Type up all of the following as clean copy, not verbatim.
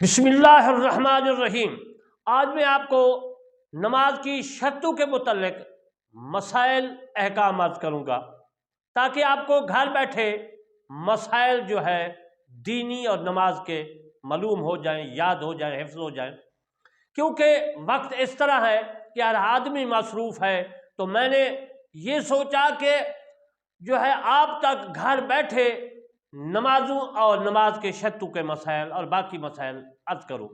بسم اللہ الرحمن الرحیم۔ آج میں آپ کو نماز کی شرطوں کے متعلق مسائل احکامات کروں گا تاکہ آپ کو گھر بیٹھے مسائل جو ہے دینی اور نماز کے معلوم ہو جائیں، یاد ہو جائیں، حفظ ہو جائیں، کیونکہ وقت اس طرح ہے کہ ہر آدمی مصروف ہے۔ تو میں نے یہ سوچا کہ جو ہے آپ تک گھر بیٹھے نمازوں اور نماز کے شرطوں کے مسائل اور باقی مسائل عرض کروں۔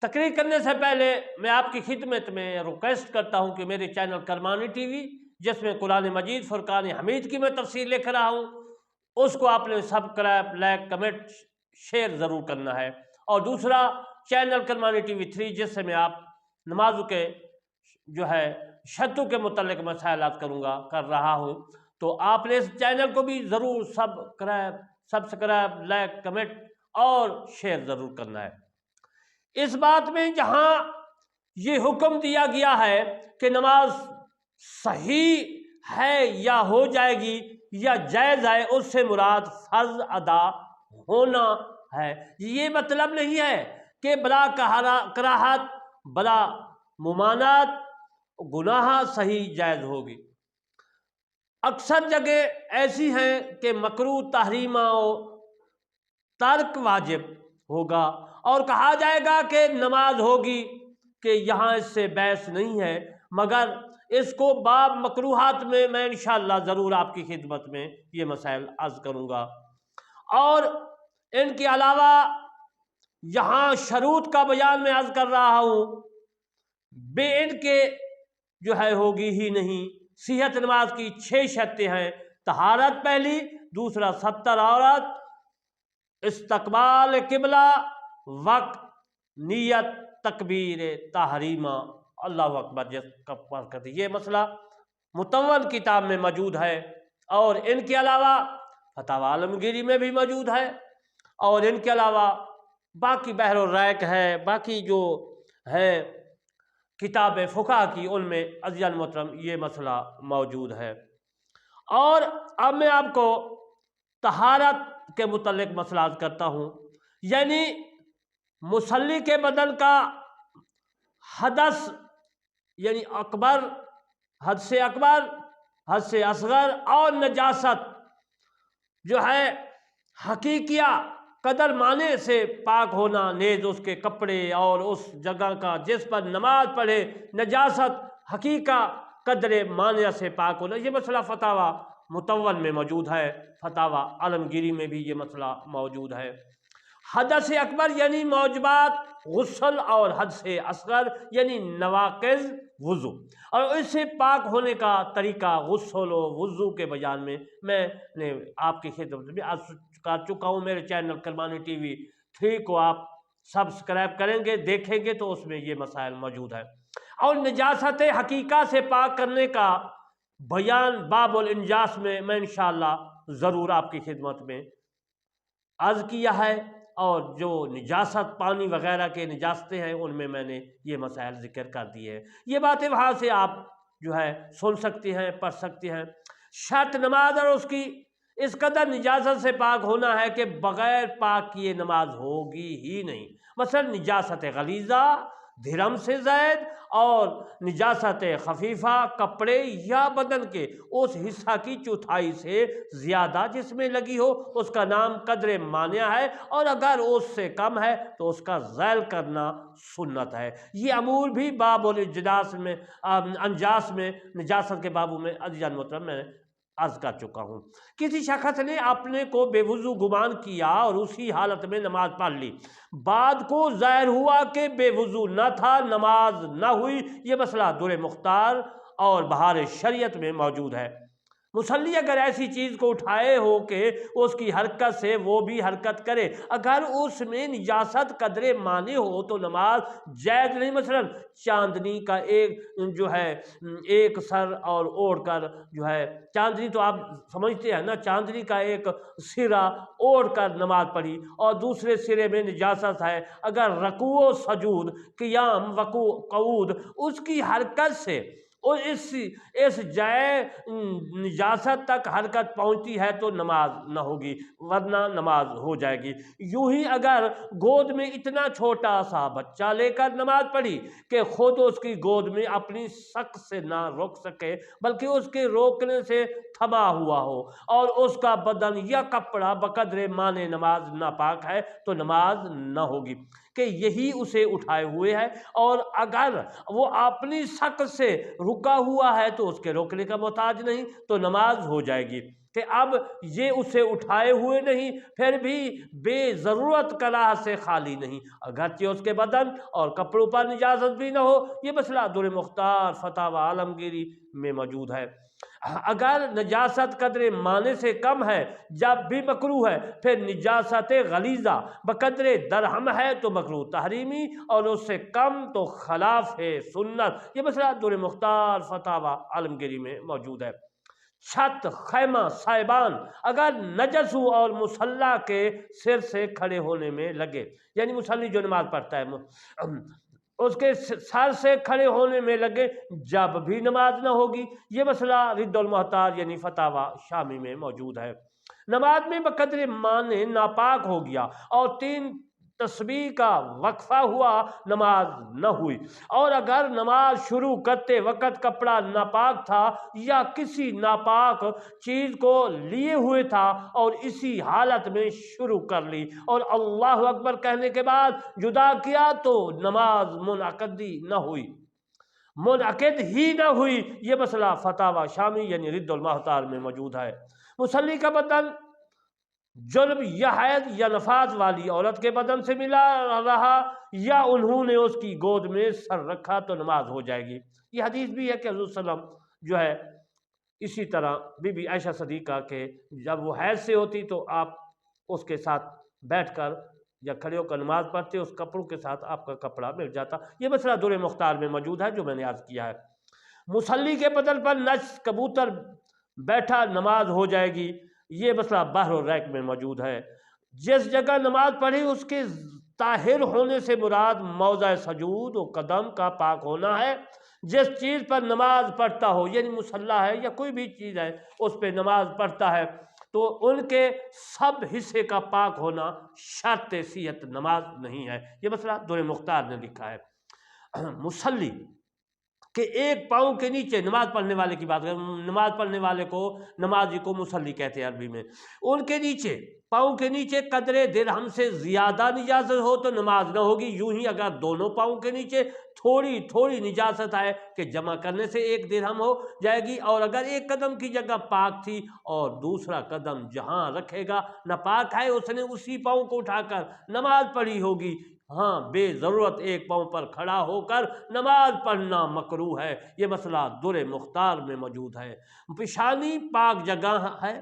تقریر کرنے سے پہلے میں آپ کی خدمت میں ریکویسٹ کرتا ہوں کہ میرے چینل کرمانی ٹی وی، جس میں قرآن مجید فرقان حمید کی میں تفسیر لکھ رہا ہوں، اس کو آپ نے سبسکرائب، لائک، کمنٹ، شیئر ضرور کرنا ہے۔ اور دوسرا چینل کرمانی ٹی وی 3، جس سے میں آپ نمازوں کے جو ہے شرطوں کے متعلق مسائلات کر رہا ہوں، تو آپ نے اس چینل کو بھی ضرور سبسکرائب، لائک، کمنٹ اور شیئر ضرور کرنا ہے۔ اس بات میں جہاں یہ حکم دیا گیا ہے کہ نماز صحیح ہے یا ہو جائے گی یا جائز ہے، اس سے مراد فرض ادا ہونا ہے۔ یہ مطلب نہیں ہے کہ بلا کراہت، بلا ممانعت گناہ صحیح جائز ہوگی۔ اکثر جگہ ایسی ہیں کہ مکروہ تحریمہ و ترک واجب ہوگا اور کہا جائے گا کہ نماز ہوگی، کہ یہاں اس سے بحث نہیں ہے، مگر اس کو باب مکروہات میں انشاءاللہ ضرور آپ کی خدمت میں یہ مسائل عرض کروں گا۔ اور ان کے علاوہ یہاں شروط کا بیان میں عرض کر رہا ہوں، بے ان کے جو ہے ہوگی ہی نہیں۔ صحت نماز کی 6 شرطیں ہیں۔ طہارت پہلی، دوسرا 70 عورت، استقبال قبلہ، وقت، نیت، تکبیر تحریمہ، اللہ اکبر جس کا کرتے، یہ مسئلہ مطول کتاب میں موجود ہے، اور ان کے علاوہ فتاوی عالمگیری میں بھی موجود ہے، اور ان کے علاوہ باقی بحر الرائق ہے، باقی جو ہے کتاب فقہ کی، ان میں عزیزان محترم یہ مسئلہ موجود ہے۔ اور اب میں آپ کو طہارت کے متعلق مسئلہ عرض کرتا ہوں، یعنی مصلی کے بدن کا حدث، یعنی اکبر، حد سے اکبر، حد سے اصغر اور نجاست جو ہے حقیقیہ قدر مانے سے پاک ہونا، نیز اس کے کپڑے اور اس جگہ کا جس پر نماز پڑھے نجاست حقیقہ قدر مانے سے پاک ہونا، یہ مسئلہ فتاوی مطول میں موجود ہے، فتاوی عالمگیری میں بھی یہ مسئلہ موجود ہے۔ حدث اکبر یعنی موجبات غسل، اور حدث اصغر یعنی نواقض وضو، اور اس سے پاک ہونے کا طریقہ غسل و وضو کے بیان میں نے آپ کی خدمت میں عرض کر چکا ہوں۔ میرے چینل کرمانی ٹی وی 3 کو آپ سبسکرائب کریں گے، دیکھیں گے تو اس میں یہ مسائل موجود ہے۔ اور نجاست حقیقہ سے پاک کرنے کا بیان باب الانجاس میں انشاءاللہ ضرور آپ کی خدمت میں عرض کیا ہے، اور جو نجاست پانی وغیرہ کے نجاستیں ہیں ان میں نے یہ مسائل ذکر کر دیے ہیں۔ یہ باتیں وہاں سے آپ جو ہے سن سکتے ہیں، پڑھ سکتے ہیں۔ شرط نماز اور اس کی اس قدر نجاست سے پاک ہونا ہے کہ بغیر پاک کیے نماز ہوگی ہی نہیں۔ مثلا نجاست غلیظہ، دھرم سے زائد، اور نجاست خفیفہ، کپڑے یا بدن کے اس حصہ کی چوتھائی سے زیادہ جس میں لگی ہو، اس کا نام قدر مانع ہے، اور اگر اس سے کم ہے تو اس کا زائل کرنا سنت ہے۔ یہ امور بھی باب الانجاس میں انجاس میں نجاست کے بابوں میں عزیزان محترم میں عرض کر چکا ہوں۔ کسی شخص نے اپنے کو بے وضو گمان کیا اور اسی حالت میں نماز پڑھ لی، بعد کو ظاہر ہوا کہ بے وضو نہ تھا، نماز نہ ہوئی۔ یہ مسئلہ در مختار اور بہار شریعت میں موجود ہے۔ مصلی اگر ایسی چیز کو اٹھائے ہو کہ اس کی حرکت سے وہ بھی حرکت کرے، اگر اس میں نجاست قدر مانے ہو تو نماز جائز نہیں۔ مثلا چاندنی کا ایک سر اور اوڑھ کر جو ہے، چاندنی تو آپ سمجھتے ہیں نا، چاندنی کا ایک سرا اوڑھ کر نماز پڑھی اور دوسرے سرے میں نجاست ہے، اگر رکوع و سجود، قیام، وقوع، قعود، اس کی حرکت سے اور اس جائے نجاست تک حرکت پہنچتی ہے تو نماز نہ ہوگی، ورنہ نماز ہو جائے گی۔ یوں ہی اگر گود میں اتنا چھوٹا سا بچہ لے کر نماز پڑھی کہ خود اس کی گود میں اپنی سک سے نہ روک سکے بلکہ اس کے روکنے سے تھما ہوا ہو، اور اس کا بدن یا کپڑا بقدر مانے نماز ناپاک ہے تو نماز نہ ہوگی، کہ یہی اسے اٹھائے ہوئے ہے، اور اگر وہ اپنی سک سے رکا ہوا ہے تو اس کے روکنے کا محتاج نہیں تو نماز ہو جائے گی، کہ اب یہ اسے اٹھائے ہوئے نہیں پھر بھی بے ضرورت کراہت سے خالی نہیں، اگرچہ اس کے بدن اور کپڑوں پر نجاست بھی نہ ہو۔ یہ مسئلہ در مختار فتاوی عالمگیری میں موجود ہے۔ اگر نجاست قدر مانے سے کم ہے جب بھی مکروہ ہے، پھر نجاست غلیظہ بقدر درہم ہے تو مکروہ تحریمی، اور اس سے کم تو خلاف ہے سنت۔ یہ مسئلہ در مختار فتاوی عالمگیری میں موجود ہے۔ چھت، خیمہ، سائبان اگر نجس ہو اور مصلی کے سر سے کھڑے ہونے میں لگے، یعنی مصلی جو نماز پڑھتا ہے اس کے سر سے کھڑے ہونے میں لگے، جب بھی نماز نہ ہوگی۔ یہ مسئلہ رد المحتار یعنی فتاوی شامی میں موجود ہے۔ نماز میں بقدر مانے ناپاک ہو گیا اور 3 تسبیح کا وقفہ ہوا، نماز نہ ہوئی، اور اگر نماز شروع کرتے وقت کپڑا ناپاک تھا یا کسی ناپاک چیز کو لیے ہوئے تھا اور اسی حالت میں شروع کر لی اور اللہ اکبر کہنے کے بعد جدا کیا تو نماز منعقد ہی نہ ہوئی۔ یہ مسئلہ فتاوی شامی یعنی رد المحتار میں موجود ہے۔ مصلی کا بدن جنب یا حیض یا نفاس والی عورت کے بدن سے ملا رہا یا انہوں نے اس کی گود میں سر رکھا تو نماز ہو جائے گی۔ یہ حدیث بھی ہے کہ حضور صلی اللہ علیہ وسلم جو ہے اسی طرح بی بی عائشہ صدیقہ کے جب وہ حیض سے ہوتی تو آپ اس کے ساتھ بیٹھ کر یا کھڑے ہو کر نماز پڑھتے، اس کپڑوں کے ساتھ آپ کا کپڑا مل جاتا۔ یہ مسئلہ در مختار میں موجود ہے جو میں نے عرض کیا ہے۔ مصلی کے بدن پر نجس کبوتر بیٹھا نماز ہو جائے گی۔ یہ مسئلہ بحر الریق میں موجود ہے۔ جس جگہ نماز پڑھی اس کے طاہر ہونے سے مراد موضع سجود و قدم کا پاک ہونا ہے۔ جس چیز پر نماز پڑھتا ہو، یعنی مصلی ہے یا کوئی بھی چیز ہے اس پہ نماز پڑھتا ہے، تو ان کے سب حصے کا پاک ہونا شرط صحت نماز نہیں ہے۔ یہ مسئلہ در مختار نے لکھا ہے۔ مصلی کہ ایک پاؤں کے نیچے، نماز پڑھنے والے کی بات کریں، نماز پڑھنے والے کو نمازی کو مصلی کہتے ہیں عربی میں، ان کے نیچے پاؤں کے نیچے قدر درہم سے زیادہ نجاست ہو تو نماز نہ ہوگی۔ یوں ہی اگر دونوں پاؤں کے نیچے تھوڑی تھوڑی نجاست ہے کہ جمع کرنے سے 1 درہم ہو جائے گی، اور اگر ایک قدم کی جگہ پاک تھی اور دوسرا قدم جہاں رکھے گا ناپاک ہے، اس نے اسی پاؤں کو اٹھا کر نماز پڑھی ہوگی۔ ہاں، بے ضرورت ایک پاؤں پر کھڑا ہو کر نماز پڑھنا مکروہ ہے۔ یہ مسئلہ در مختار میں موجود ہے۔ پیشانی پاک جگہ ہے،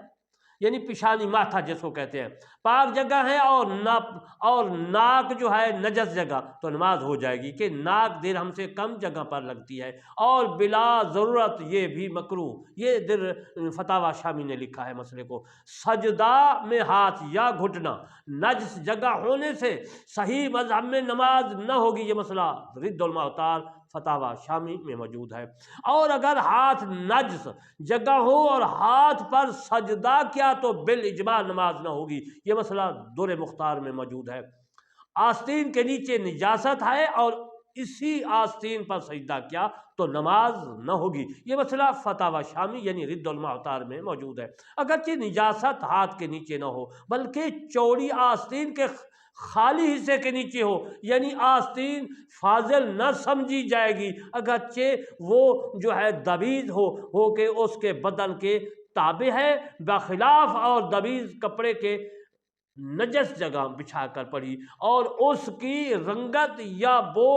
یعنی پیشانی ماتھا جس کو کہتے ہیں پاک جگہ ہے، اور ناک جو ہے نجس جگہ تو نماز ہو جائے گی، کہ ناک درہم سے کم جگہ پر لگتی ہے اور بلا ضرورت یہ بھی مکروہ۔ یہ در فتاوی شامی نے لکھا ہے مسئلے کو۔ سجدہ میں ہاتھ یا گھٹنا نجس جگہ ہونے سے صحیح مذہب میں نماز نہ ہوگی۔ یہ مسئلہ رد المحتار فتاوی شامی میں موجود ہے۔ اور اگر ہاتھ نجس جگہ ہو اور ہاتھ پر سجدہ کیا تو بالاجماع نماز نہ ہوگی۔ یہ مسئلہ در مختار میں موجود ہے۔ آستین کے نیچے نجاست ہے اور اسی آستین پر سجدہ کیا تو نماز نہ ہوگی۔ یہ مسئلہ فتاوی شامی یعنی رد المحتار میں موجود ہے۔ اگرچہ نجاست ہاتھ کے نیچے نہ ہو بلکہ چوڑی آستین کے خالی حصے کے نیچے ہو، یعنی آستین فاضل نہ سمجھی جائے گی، اگرچہ وہ جو ہے دبیز ہو کہ اس کے بدن کے تابع ہے، بخلاف اور دبیز کپڑے کے نجس جگہ بچھا کر پڑھی اور اس کی رنگت یا بو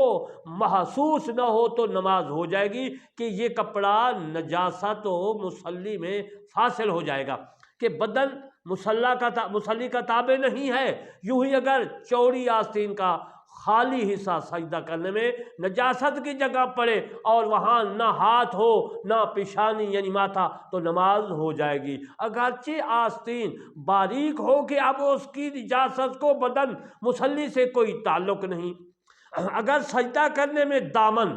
محسوس نہ ہو تو نماز ہو جائے گی، کہ یہ کپڑا نجاست و مصلی میں فاصل ہو جائے گا، کہ بدن مصلی کا تابع نہیں ہے۔ یوں ہی اگر چوڑی آستین کا خالی حصہ سجدہ کرنے میں نجاست کی جگہ پڑے اور وہاں نہ ہاتھ ہو نہ پیشانی یعنی ماتھا تو نماز ہو جائے گی، اگرچہ آستین باریک ہو کہ اب اس کی نجاست کو بدن مصلی سے کوئی تعلق نہیں۔ اگر سجدہ کرنے میں دامن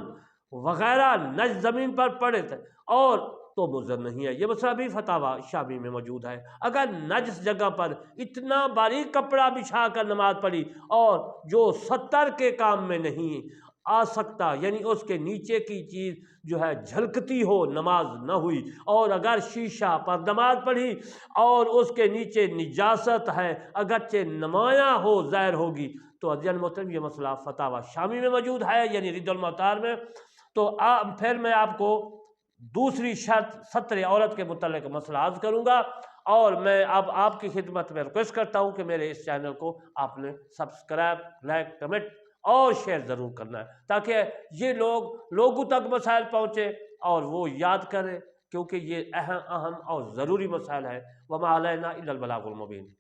وغیرہ نج زمین پر پڑے تھے اور تو مضر نہیں ہے۔ یہ مسئلہ بھی فتاوی شامی میں موجود ہے۔ اگر نجس جگہ پر اتنا باریک کپڑا بچھا کر نماز پڑھی اور جو ستر کے کام میں نہیں آ سکتا، یعنی اس کے نیچے کی چیز جو ہے جھلکتی ہو، نماز نہ ہوئی، اور اگر شیشہ پر نماز پڑھی اور اس کے نیچے نجاست ہے اگرچہ نمایاں ہو ظاہر ہوگی، تو عزیزان محترم یہ مسئلہ فتاوی شامی میں موجود ہے، یعنی رد المختار میں۔ تو پھر میں آپ کو دوسری شرط ستر عورت کے متعلق مسئلہ عرض کروں گا، اور میں اب آپ کی خدمت میں ریکویسٹ کرتا ہوں کہ میرے اس چینل کو آپ نے سبسکرائب، لائک، کمنٹ اور شیئر ضرور کرنا ہے، تاکہ یہ لوگوں تک مسائل پہنچے اور وہ یاد کریں، کیونکہ یہ اہم اور ضروری مسائل ہے۔ وما علینا الا البلاغ المبین۔